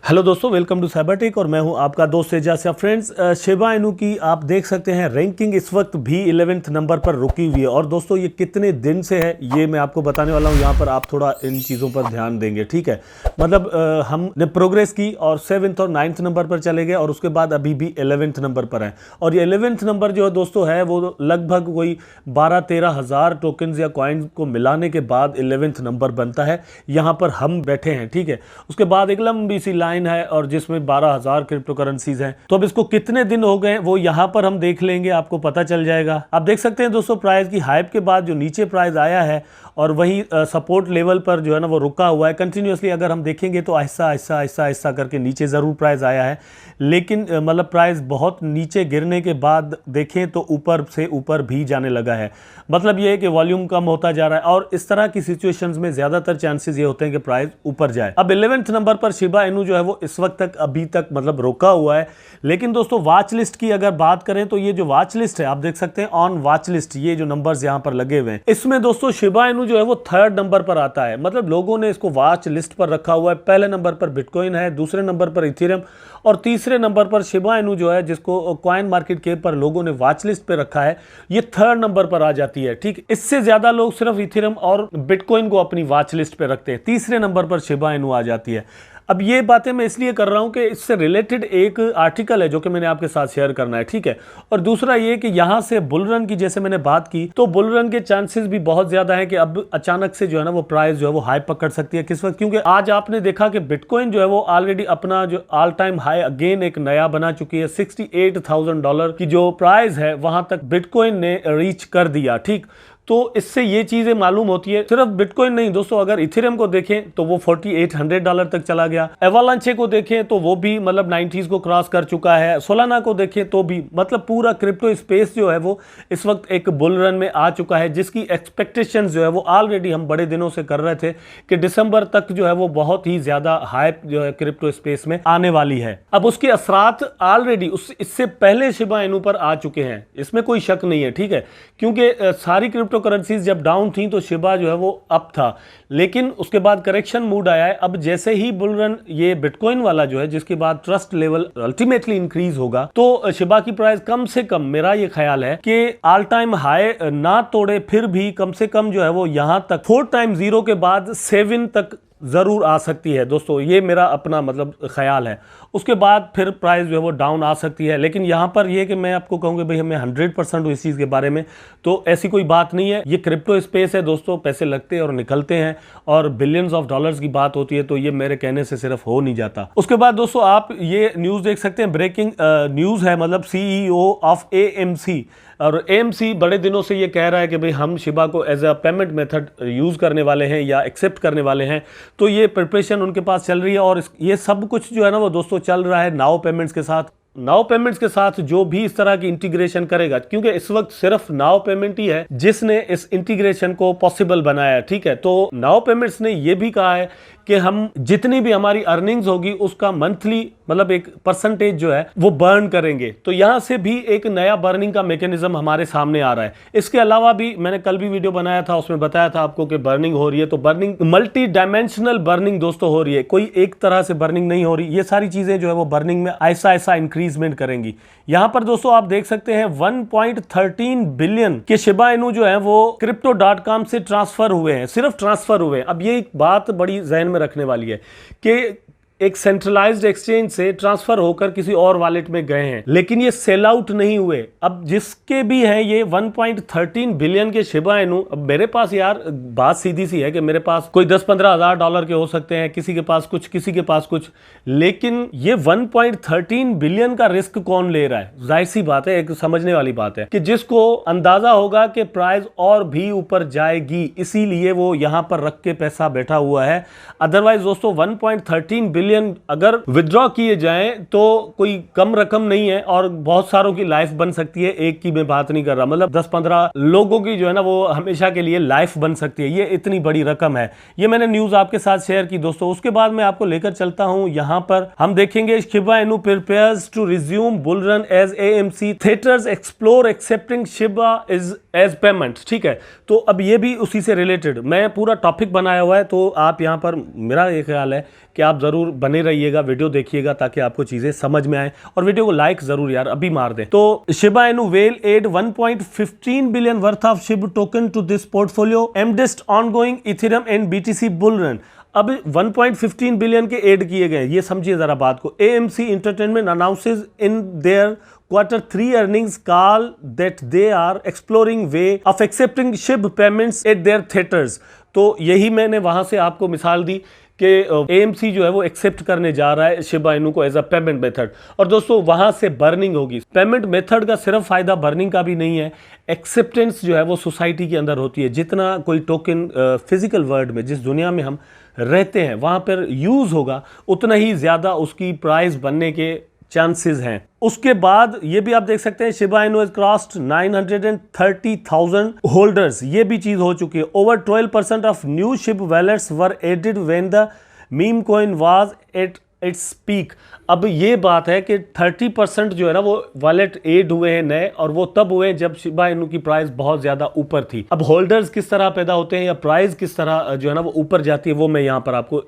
Hello दोस्तों, welcome to Cybertech और मैं हूं आपका दोस्त एजाज। फ्रेंड्स, शिबा इनू की आप देख सकते हैं रैंकिंग इस वक्त भी 11वें नंबर पर रुकी हुई है। और दोस्तों ये कितने दिन से है ये मैं आपको बताने वाला हूं। यहाँ पर आप थोड़ा इन चीज़ों पर ध्यान देंगे, ठीक है। मतलब हमने प्रोग्रेस की और 7th और 9th नंबर पर चले गए और उसके बाद अभी भी 11वें नंबर पर है। और ये 11वें नंबर जो है दोस्तों है वो लगभग कोई 12-13 हज़ार टोकन्स या कॉइन्स को मिलाने के बाद 11वें नंबर बनता है। यहाँ पर हम बैठे हैं, ठीक है। उसके बाद एक लंबी सी लाइन है और जिसमें 12,000 क्रिप्टो करेंसीज हैं। तो अब इसको कितने दिन हो गए वो यहां पर हम देख लेंगे, आपको पता चल जाएगा। आप देख सकते हैं दोस्तों प्राइस की हाइप के बाद जो नीचे प्राइस आया है और वही सपोर्ट लेवल पर जो है ना वो रुका हुआ है कंटिन्यूअसली। अगर हम देखेंगे तो आहिस्ता आहिस्ता आहिस्ता आहिस्ता करके नीचे ज़रूर प्राइस आया है, लेकिन मतलब प्राइस बहुत नीचे गिरने के बाद देखें तो ऊपर से ऊपर भी जाने लगा है। मतलब ये है कि वॉल्यूम कम होता जा रहा है और इस तरह की सिचुएशंस में ज़्यादातर चांसेस ये होते हैं कि प्राइस ऊपर जाए। अब 11वें नंबर पर शिबा इनू जो है वो इस वक्त तक अभी तक मतलब रुका हुआ है। लेकिन दोस्तों वॉच लिस्ट की अगर बात करें तो ये जो वॉच लिस्ट है आप देख सकते हैं ऑन वॉच लिस्ट, ये जो नंबर्स यहां पर लगे हुए हैं इसमें दोस्तों शिबा इनू जो है वो 3rd नंबर पर आता है। मतलब लोगों ने इसको वॉच लिस्ट पर रखा हुआ है। पहले नंबर पर बिटकॉइन है, दूसरे नंबर पर इथेरियम और तीसरे नंबर पर शिबा इनू जो है जिसको कॉइन मार्केट कैप पर लोगों ने वॉच लिस्ट पे रखा है, ये 3rd नंबर पर आ जाती है, ठीक। इससे ज्यादा लोग सिर्फ इथेरियम और बिटकॉइन को अपनी वॉच लिस्ट पे रखते हैं। तीसरे नंबर पर शिबा इनू आ जाती है। अब ये बातें मैं इसलिए कर रहा हूं कि इससे रिलेटेड एक आर्टिकल है जो कि मैंने आपके साथ शेयर करना है, ठीक है। और दूसरा ये कि यहां से बुल रन की जैसे मैंने बात की तो बुल रन के चांसेस भी बहुत ज्यादा है कि अब अचानक से जो है ना वो प्राइस जो है वो हाई पकड़ सकती है। किस वक्त? क्योंकि आज आपने देखा कि बिटकॉइन जो है वो ऑलरेडी अपना जो ऑल टाइम हाई अगेन एक नया बना चुकी है। $68,000 की जो प्राइस है वहां तक बिटकॉइन ने रीच कर दिया, ठीक। तो इससे ये चीजें मालूम होती है। सिर्फ बिटकॉइन नहीं दोस्तों, अगर इथेरियम को देखें तो वो $4,800 तक चला गया। एवालांचे को देखें तो वो भी मतलब 90s को क्रॉस कर चुका है। सोलाना को देखें तो भी मतलब पूरा क्रिप्टो स्पेस जो है वो इस वक्त एक बुल रन में आ चुका है, जिसकी एक्सपेक्टेशन जो है वो ऑलरेडी हम बड़े दिनों से कर रहे थे कि दिसंबर तक जो है वो बहुत ही ज्यादा हाइप जो है क्रिप्टो स्पेस में आने वाली है। अब उसके असरात ऑलरेडी इससे पहले शिबा इनू पर आ चुके हैं, इसमें कोई शक नहीं है, ठीक है। क्योंकि सारी क्रिप्टो करेंसीज जब डाउन थी तो शिबा जो है वो अप था, लेकिन उसके बाद करेक्शन मूड आया है। अब जैसे ही बुल रन ये बिटकॉइन वाला जो है जिसके बाद ट्रस्ट लेवल अल्टीमेटली इंक्रीज होगा तो शिबा की प्राइस कम से कम, मेरा ये ख्याल है कि ऑल टाइम हाई ना तोड़े फिर भी कम से कम जो है वो यहां तक 4x0 के बाद 7 तक जरूर आ सकती है दोस्तों। ये मेरा अपना मतलब ख्याल है। उसके बाद फिर प्राइस जो है वो डाउन आ सकती है। लेकिन यहाँ पर ये कि मैं आपको कहूँगा भाई हमें 100% हूँ इस चीज़ के बारे में, तो ऐसी कोई बात नहीं है। ये क्रिप्टो स्पेस है दोस्तों, पैसे लगते हैं और निकलते हैं और बिलियंस ऑफ डॉलर्स की बात होती है, तो ये मेरे कहने से सिर्फ हो नहीं जाता। उसके बाद दोस्तों आप ये न्यूज़ देख सकते हैं, ब्रेकिंग न्यूज़ है। मतलब CEO ऑफ AMC, और AMC बड़े दिनों से ये कह रहा है कि भाई हम शिबा को as a payment method use करने वाले हैं या एक्सेप्ट करने वाले हैं। तो ये प्रिपरेशन उनके पास चल रही है और ये सब कुछ जो है ना वो दोस्तों चल रहा है नाउ पेमेंट्स के साथ। नाउ पेमेंट्स के साथ जो भी इस तरह की इंटीग्रेशन करेगा, क्योंकि इस वक्त सिर्फ नाउ पेमेंट ही है जिसने इस इंटीग्रेशन को पॉसिबल बनाया है, ठीक है। तो नाउ पेमेंट्स ने यह भी कहा है कि हम जितनी भी हमारी अर्निंग्स होगी उसका मंथली मतलब एक परसेंटेज जो है वो बर्न करेंगे। तो यहां से भी एक नया बर्निंग का मैकेनिज्म हमारे सामने आ रहा है। इसके अलावा भी मैंने कल भी वीडियो बनाया था, उसमें बताया था आपको कि बर्निंग हो रही है। तो बर्निंग मल्टी डायमेंशनल बर्निंग दोस्तों हो रही है, कोई एक तरह से बर्निंग नहीं हो रही। ये सारी चीजें जो है वो बर्निंग में ऐसा ऐसा इंक्रीजमेंट करेंगी। यहां पर दोस्तों आप देख सकते हैं 1.13 बिलियन के शिबा इनू जो है वो crypto.com से ट्रांसफर हुए हैं, सिर्फ ट्रांसफर हुए हैं। अब ये एक बात बड़ी जहन में रखने वाली है कि एक सेंट्रलाइज्ड एक्सचेंज से ट्रांसफर होकर किसी और वॉलेट में गए हैं, लेकिन ये सेल आउट नहीं हुए। अब जिसके भी हैं ये 1.13 बिलियन के शिबा इनू, अब मेरे पास यार बात सीधी सी है कि मेरे पास कोई 10-15 हज़ार डॉलर के हो सकते हैं, किसी के पास कुछ, किसी के पास कुछ, लेकिन ये 1.13 बिलियन का रिस्क कौन ले रहा है? जाहिर सी बात है, एक समझने वाली बात है कि जिसको अंदाजा होगा कि प्राइस और भी ऊपर जाएगी, इसीलिए वो यहां पर रख के पैसा बैठा हुआ है। अदरवाइज दोस्तों 1.13 बिलियन अगर विथड्रॉ किए जाएं तो कोई कम रकम नहीं है और बहुत सारों की लाइफ बन सकती है। एक की मैं बात नहीं कर रहा, मतलब 10-15 लोगों की जो है ना वो हमेशा के लिए लाइफ बन सकती है। ये इतनी बड़ी रकम है। ये मैंने न्यूज आपके साथ शेयर की दोस्तों। उसके बाद मैं आपको लेकर चलता हूं, यहां पर हम देखेंगे Shiba Inu prepares to resume bull run as AMC theatres explore accepting Shiba is as payment, ठीक है। तो अब ये भी उसी से रिलेटेड मैं पूरा टॉपिक बनाया हुआ है, तो आप यहां पर मेरा ये ख्याल है कि आप ज़रूर बने रहिएगा, वीडियो देखिएगा ताकि आपको चीज़ें समझ में आए, और वीडियो को लाइक ज़रूर यार अभी मार दें। तो Shiba Inu whale add 1.15 billion worth of SHIB token to this portfolio amidst ongoing Ethereum and BTC bull run. अब 1.15 बिलियन के एड किए गए, ये समझिए जरा बात को। AMC entertainment announces in their Q3 earnings call that they are exploring way of accepting SHIB payments at their theaters। तो यही मैंने वहां से आपको मिसाल दी कि AMC जो है वो एक्सेप्ट करने जा रहा है शिबा इनू को एज अ पेमेंट मेथड। और दोस्तों वहां से बर्निंग होगी। पेमेंट मेथड का सिर्फ फायदा बर्निंग का भी नहीं है, एक्सेप्टेंस जो है वो सोसाइटी के अंदर होती है। जितना कोई टोकन फिजिकल वर्ल्ड में, जिस दुनिया में हम रहते हैं, वहां पर यूज होगा, उतना ही ज्यादा उसकी प्राइस बनने के चांसेस हैं। उसके बाद ये भी आप देख सकते हैं Shiba Inu has crossed 930,000 holders, ये भी चीज हो चुकी है। Over 12% of new Shib wallets were added when the meme coin was at its peak. अब ये बात है कि 30% जो है ना वो वॉलेट एड हुए हैं नए, और वो तब हुए जब शिबा इनू की प्राइस बहुत ज्यादा ऊपर थी। अब होल्डर्स किस तरह पैदा होते हैं या प्राइस किस तरह जो है ना वो ऊपर जाती है, वो मैं यहाँ पर आपको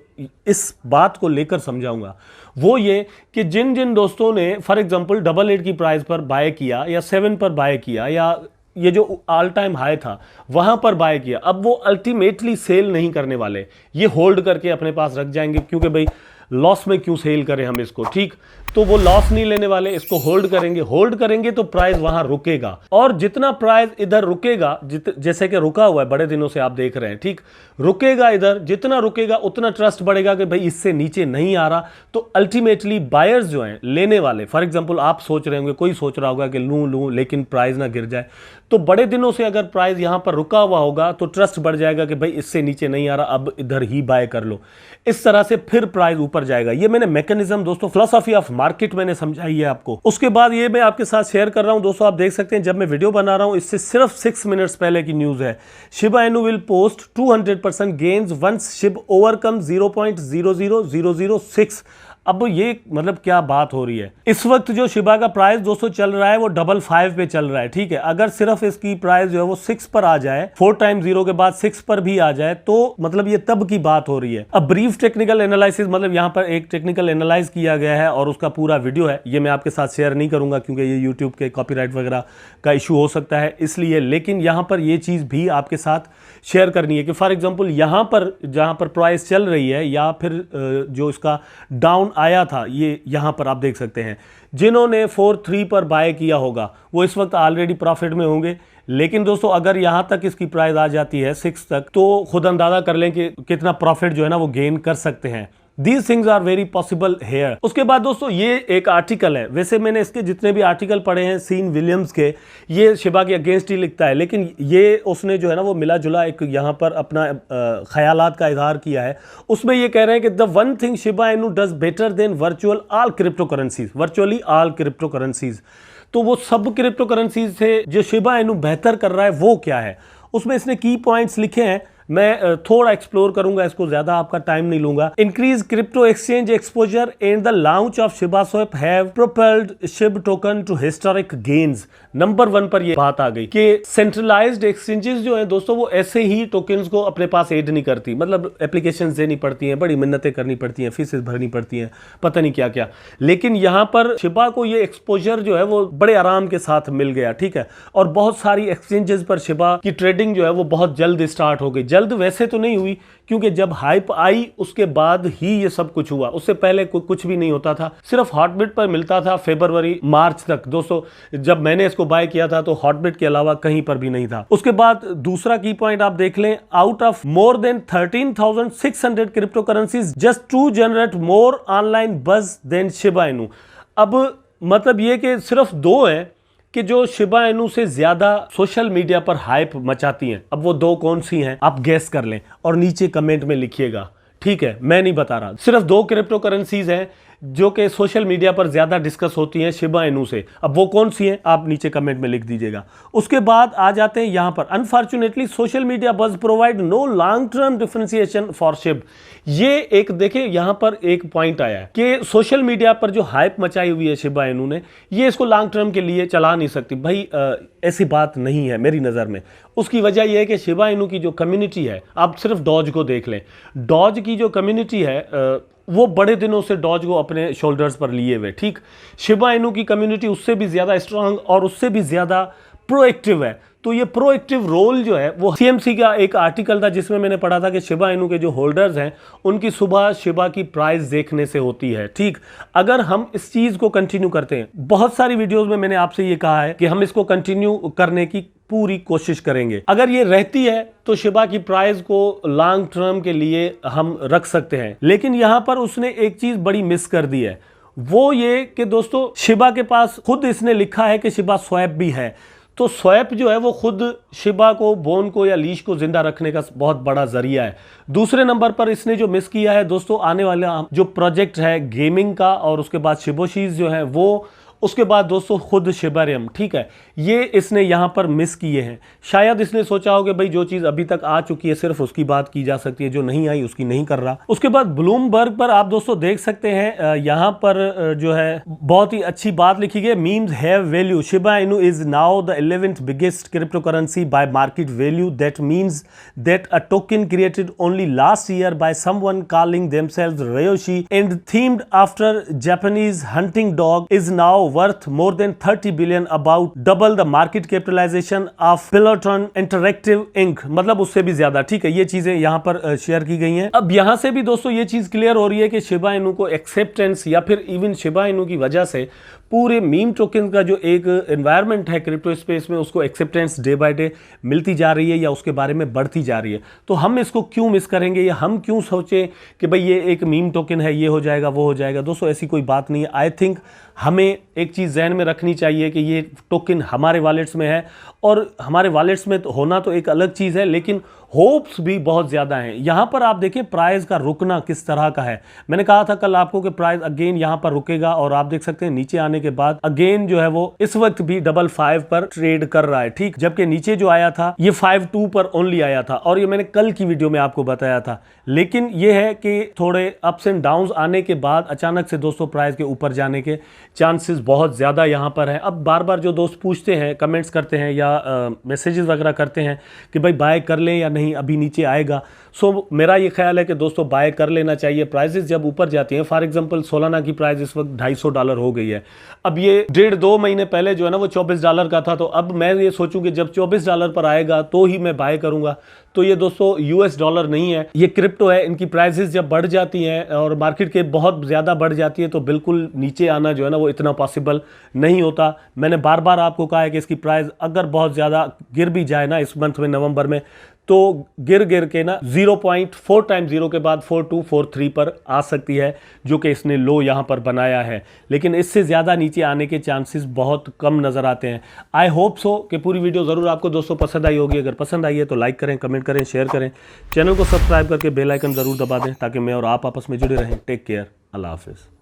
इस बात को लेकर समझाऊंगा। वो ये कि जिन जिन दोस्तों ने फॉर एग्जांपल 888 की प्राइस पर बाय किया या 7 पर बाय किया या ये जो ऑल टाइम हाई था वहां पर बाय किया, अब वो अल्टीमेटली सेल नहीं करने वाले, ये होल्ड करके अपने पास रख जाएंगे, क्योंकि भाई लॉस में क्यों सेल करें हम इसको, ठीक। तो वो लॉस नहीं लेने वाले, इसको होल्ड करेंगे तो प्राइस वहां रुकेगा। और जितना प्राइस इधर रुकेगा, जैसे कि रुका हुआ है बड़े दिनों से आप देख रहे हैं, ठीक, रुकेगा इधर, जितना रुकेगा उतना ट्रस्ट बढ़ेगा कि भाई इससे नीचे नहीं आ रहा। तो अल्टीमेटली बायर्स जो हैं, लेने वाले, फॉर एग्जांपल आप सोच रहे होंगे, कोई सोच रहा होगा कि लूं लेकिन प्राइस ना गिर जाए, तो बड़े दिनों से अगर प्राइस यहां पर रुका हुआ होगा तो ट्रस्ट बढ़ जाएगा कि भाई इससे नीचे नहीं आ रहा, अब इधर ही बाय कर लो। इस तरह से फिर प्राइस ऊपर जाएगा। ये मैंने मैकेनिज्म दोस्तों, फिलॉसफी ऑफ मार्केट मैंने समझाई है आपको। उसके बाद ये मैं आपके साथ शेयर कर रहा हूं दोस्तों, आप देख सकते हैं जब मैं वीडियो बना रहा हूं इससे सिर्फ 6 मिनट्स पहले की न्यूज है। Shiba Inu will post 200% gains once Shib overcome 0.00006। अब ये मतलब क्या बात हो रही है। इस वक्त जो शिबा का प्राइस दोस्तों चल रहा है वो 55 पे चल रहा है, ठीक है। अगर सिर्फ इसकी प्राइस जो है वो 6 पर आ जाए, 4 टाइम्स 0 के बाद 6 पर भी आ जाए, तो मतलब ये तब की बात हो रही है। अब ब्रीफ टेक्निकल एनालिसिस, मतलब यहाँ पर एक टेक्निकल एनालाइज किया गया है और उसका पूरा वीडियो है, ये मैं आपके साथ शेयर नहीं करूंगा क्योंकि ये यूट्यूब के कॉपीराइट वगैरह का इशू हो सकता है, इसलिए। लेकिन यहाँ पर ये चीज भी आपके साथ शेयर करनी है कि फॉर एग्जाम्पल यहाँ पर जहाँ पर प्राइस चल रही है या फिर जो इसका डाउन आया था, ये यहां पर आप देख सकते हैं, जिन्होंने 4-3 पर बाय किया होगा वो इस वक्त ऑलरेडी प्रॉफिट में होंगे। लेकिन दोस्तों अगर यहां तक इसकी प्राइस आ जाती है 6 तक, तो खुद अंदाजा कर लें कि कितना प्रॉफिट जो है ना वो गेन कर सकते हैं। These things are very possible here। उसके बाद दोस्तों ये एक आर्टिकल है, वैसे मैंने इसके जितने भी आर्टिकल पढ़े हैं सीन विलियम्स के, ये शिबा के अगेंस्ट ही लिखता है, लेकिन ये उसने जो है ना वो मिला जुला एक यहाँ पर अपना ख्यालात का इजहार किया है। उसमें ये कह रहे हैं कि the one thing Shiba Inu does better than virtually all crypto currencies. तो वो सब क्रिप्टो करेंसीज से जो शिबा इनू बेहतर कर रहा है वो क्या है, उसमें इसने की पॉइंट्स लिखे हैं। मैं थोड़ा एक्सप्लोर करूंगा इसको, ज्यादा आपका टाइम नहीं लूंगा। Increase crypto exchange exposure and the launch of Shiba swap have propelled SHIB token to historic gains. Number 1 पर ये बात आ गई कि सेंट्रलाइज्ड एक्सचेंजेस जो हैं दोस्तों वो ऐसे ही टोकन्स को अपने पास एड नहीं करती, मतलब एप्लीकेशंस देनी पड़ती हैं, बड़ी मिन्नतें करनी पड़ती हैं, फीसेस भरनी पड़ती हैं, पता नहीं क्या क्या। लेकिन यहाँ पर शिबा को ये एक्सपोजर जो है वो बड़े आराम के साथ मिल गया, ठीक है। और बहुत सारी एक्सचेंजेस पर शिबा की ट्रेडिंग जो है वो बहुत जल्द स्टार्ट हो गई। जल्द वैसे तो नहीं हुई क्योंकि जब हाइप आई उसके बाद ही ये सब कुछ हुआ, उससे पहले कुछ भी नहीं होता था, सिर्फ हॉटबिट पर मिलता था फरवरी मार्च तक। दोस्तों जब मैंने इसको बाय किया था तो हॉटबिट के अलावा कहीं पर भी नहीं था। उसके बाद दूसरा की पॉइंट आप देख लें, out of more than 13,600 crypto currencies just to generate more online buzz than Shiba Inu. अब मतलब ये कि सिर्फ 2 हैं कि जो शिबा इनू से ज्यादा सोशल मीडिया पर हाइप मचाती हैं। अब वो 2 कौन सी हैं आप गेस कर लें और नीचे कमेंट में लिखिएगा, ठीक है। मैं नहीं बता रहा, सिर्फ 2 क्रिप्टो करेंसीज हैं जो कि सोशल मीडिया पर ज्यादा डिस्कस होती हैं शिबा इनू से। अब वो कौन सी हैं आप नीचे कमेंट में लिख दीजिएगा। उसके बाद आ जाते हैं यहां पर, unfortunately social media buzz provide no long term differentiation for Shib. ये एक देखिए यहां पर एक पॉइंट आया है कि सोशल मीडिया पर जो हाइप मचाई हुई है शिबा इनू ने, ये इसको लॉन्ग टर्म के लिए चला नहीं सकती। भाई ऐसी बात नहीं है मेरी नज़र में। उसकी वजह यह है कि शिबा इनू की जो कम्युनिटी है, आप सिर्फ डॉज को देख लें, डॉज की जो कम्युनिटी है वो बड़े दिनों से डॉज को अपने शोल्डर्स पर लिए हुए। ठीक, शिबा इनू की कम्युनिटी उससे भी ज़्यादा स्ट्रांग और उससे भी ज़्यादा प्रोएक्टिव है। तो ये प्रोएक्टिव रोल जो है वो सीएमसी का एक आर्टिकल था जिसमें मैंने पढ़ा था कि शिबा इनू के जो होल्डर्स हैं उनकी सुबह शिबा की प्राइस देखने से होती है। ठीक, अगर हम इस चीज़ को कंटिन्यू करते हैं, बहुत सारी वीडियोस में मैंने आपसे ये कहा है कि हम इसको कंटिन्यू करने की पूरी कोशिश करेंगे। अगर ये रहती है तो शिबा की प्राइस को लॉन्ग टर्म के लिए हम रख सकते हैं। लेकिन यहां पर उसने एक चीज बड़ी मिस कर दी है, वो ये कि दोस्तों शिबा के पास खुद इसने लिखा है कि शिबा स्वैप भी है। तो स्वैप जो है वो खुद शिबा को, बोन को या लीश को जिंदा रखने का बहुत बड़ा जरिया है। दूसरे नंबर पर इसने जो मिस किया है दोस्तों, आने वाला जो प्रोजेक्ट है गेमिंग का और उसके बाद शिबोशीज जो है वो, उसके बाद दोस्तों खुद शिबारियम, ठीक है, ये इसने यहां पर मिस किए हैं। शायद इसने सोचा हो कि भाई जो चीज अभी तक आ चुकी है सिर्फ उसकी बात की जा सकती है, जो नहीं आई उसकी नहीं कर रहा। उसके बाद ब्लूमबर्ग पर आप दोस्तों देख सकते हैं यहां पर जो है बहुत ही अच्छी बात लिखी गई, memes have value, Shiba Inu is now the 11th biggest crypto currency bye market value, that means that a token created only last year by someone calling themselves Ryoshi and themed after Japanese hunting dog is now worth more than 30 billion, about double the market capitalization of Peloton Interactive Inc. मतलब उससे भी ज्यादा। ठीक है, ये चीजें यहाँ पर शेयर की गई हैं। अब यहाँ से भी दोस्तों ये चीज क्लियर हो रही है कि शिबा इनू को एक्सेप्टेंस या फिर इवन शिबा इनू की वजह से पूरे मीम टोकन का जो एक एनवायरनमेंट है क्रिप्टो स्पेस में, उसको एक्सेप्टेंस डे बाय डे मिलती जा रही है या उसके बारे में बढ़ती जा रही है। तो हम इसको क्यों मिस करेंगे या हम क्यों सोचें कि भाई ये एक मीम टोकन है, ये हो जाएगा वो हो जाएगा। दोस्तों ऐसी कोई बात नहीं है। आई थिंक हमें एक चीज़ जहन में रखनी चाहिए कि ये टोकन हमारे वॉलेट्स में है और हमारे वॉलेट्स में होना तो एक अलग चीज़ है, लेकिन होप्स भी बहुत ज़्यादा हैं। यहाँ पर आप देखें प्राइस का रुकना किस तरह का है। मैंने कहा था कल आपको कि प्राइस अगेन यहाँ पर रुकेगा और आप देख सकते हैं नीचे आने के बाद अगेन जो है वो इस वक्त भी 55 पर ट्रेड कर रहा है। ठीक, जबकि नीचे जो आया था ये 52 पर ओनली आया था और ये मैंने कल की वीडियो में आपको बताया था। लेकिन ये है कि थोड़े अप्स एंड डाउन्स आने के बाद अचानक से दोस्तों प्राइस के ऊपर जाने के चांसेस बहुत ज़्यादा यहाँ पर है। अब बार बार जो दोस्त पूछते हैं, कमेंट्स करते हैं या मैसेजेस वगैरह करते हैं कि भाई बाय कर लें या नहीं, अभी नीचे आएगा। सो मेरा ये ख्याल है कि दोस्तों बाय कर लेना चाहिए। प्राइसेस जब ऊपर जाती हैं, फॉर एग्जांपल सोलाना की प्राइस इस वक्त $250 हो गई है। अब ये 1.5-2 महीने पहले जो है ना वो $24 का था। तो अब मैं ये सोचूं कि जब $24 पर आएगा तो ही मैं बाय करूंगा। तो ये दोस्तों US डॉलर नहीं है, ये क्रिप्टो है। इनकी प्राइसेस जब बढ़ जाती हैं और मार्केट के बहुत ज़्यादा बढ़ जाती है तो बिल्कुल नीचे आना जो है ना वो इतना पॉसिबल नहीं होता। मैंने बार बार आपको कहा है कि इसकी प्राइस अगर बहुत ज़्यादा गिर भी जाए ना इस मंथ में, नवंबर में, तो गिर के ना 0.4 टाइम 0 के बाद 4243 पर आ सकती है, जो कि इसने लो यहाँ पर बनाया है। लेकिन इससे ज़्यादा नीचे आने के चांसेस बहुत कम नज़र आते हैं। आई होप सो कि पूरी वीडियो ज़रूर आपको दोस्तों पसंद आई होगी। अगर पसंद आई है तो लाइक करें, कमेंट करें, शेयर करें, चैनल को सब्सक्राइब करके बेल आइकन ज़रूर दबा दें ताकि मैं और आप आपस में जुड़े रहें। टेक केयर, अल्लाह हाफिज़।